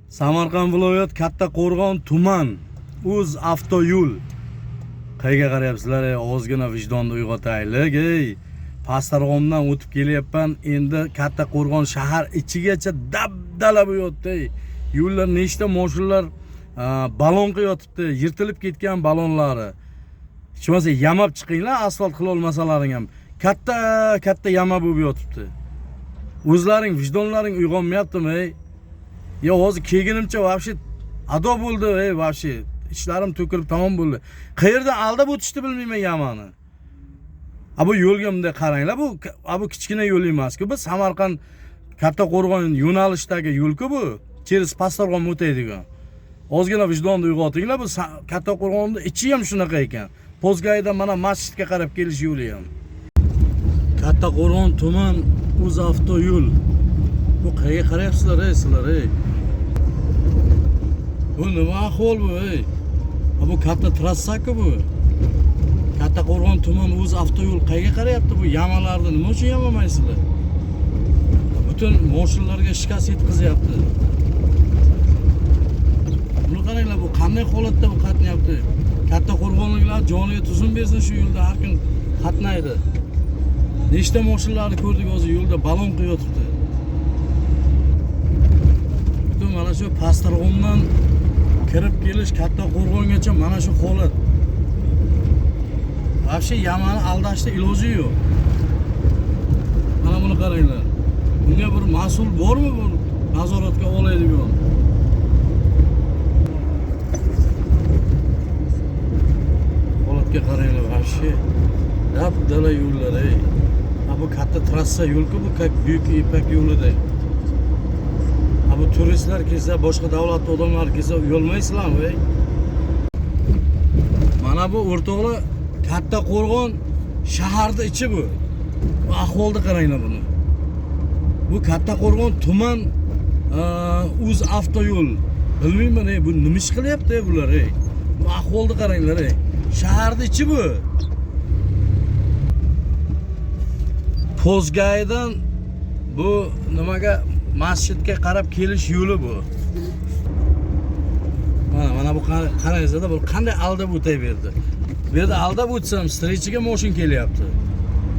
Samarqand viloyat Kattaqo'rg'on tuman Uz avtoyo'l. Qayga qarayapsizlar? Ozgina vijdonni uyg'otaylik. Pastarg'omdan o'tib kelyapman. Endi Kattaqo'rg'on shahar ichigacha dabdala bo'lyapti. Yo'llar nechta mashinalar balon qilyapti, yirtilib ketgan balonlari. Hech bo'lmasa yamab chiqinglar, asfalt qila olmasalaring ham. Katta yama bo'lib yotibdi. O'zlaring vijdonlaring uyg'onmayaptimi? Ya hozir kelganimcha вообще ado bo'ldi, вообще ishlarim to'kilib tamom bo'ldi. Qayerdan aldab o'tishni bilmayman yamani. Bu yo'lga bunday qaranglar, bu kichkina yo'l emas-ku, bu Samarqand Kattaqo'rg'on yo'nalishdagi yo'l-ku bu. Через Pastarg'om o'taydigan. Ozgina vijdonni uyg'otinglar, bu Kattaqo'rg'onning ichi ham shunaqa ekan. Pozgaydan mana masjidga qarab kelish yo'li ham. Kattaqo'rg'on tuman Uz avtoyo'l. Bu qayerga qarayapsizlar sizlar? Bu nima ahvol bu? Bu katta trassa-ku bu. Kattaqo'rg'on tuman Uz avtoyo'l qayerga qarayapti? Bu yamalarni nima uchun yamamaysizlar? Butun mashinalarga shikast yetkazyapti. Buni qaranglar, bu qanday holatda bu qatnayapti? Kattaqo'rg'onliklar joniga tuzum bersin, shu yo'lda har kun qatnaydi. Nechta mashinalarni ko'rdik hozir yo'lda balon qo'yotibdi. Butun mana shu Pastarg'omdan kirib kelish Kattaqo'rg'ongacha mana shu holat. Вообще yamani aldashda iloji yo'q. Mana buni qaranglar. Bunga bir mas'ul bormi bu nazoratga oladigan? Holatga qaranglar, вообще dabdala yo'llar. Bu katta trassa yo'l-ku, bu buyuk ipak yo'lida. Bu turistlar kelsa, boshqa davlat odamlari kelsa yo'lmaysizlarmi? Mana bu o'rtoqlar Kattaqo'rg'on shaharda ichi bu. Bu ahvolni qaranglar buni. Bu Kattaqo'rg'on tuman Uz avtoyo'l. Bilmayman, bu nima ish qilyapti bular? Bu ahvolni qaranglar. Shaharda ichi bu. Pozgaydan bu nimaga masjidga qarab kelish yo'li bu. Mana bu qarangizlar, bu qanday aldab o'tay berdi. Bu yerda aldab o'tsam, strechiga mashin kelyapti.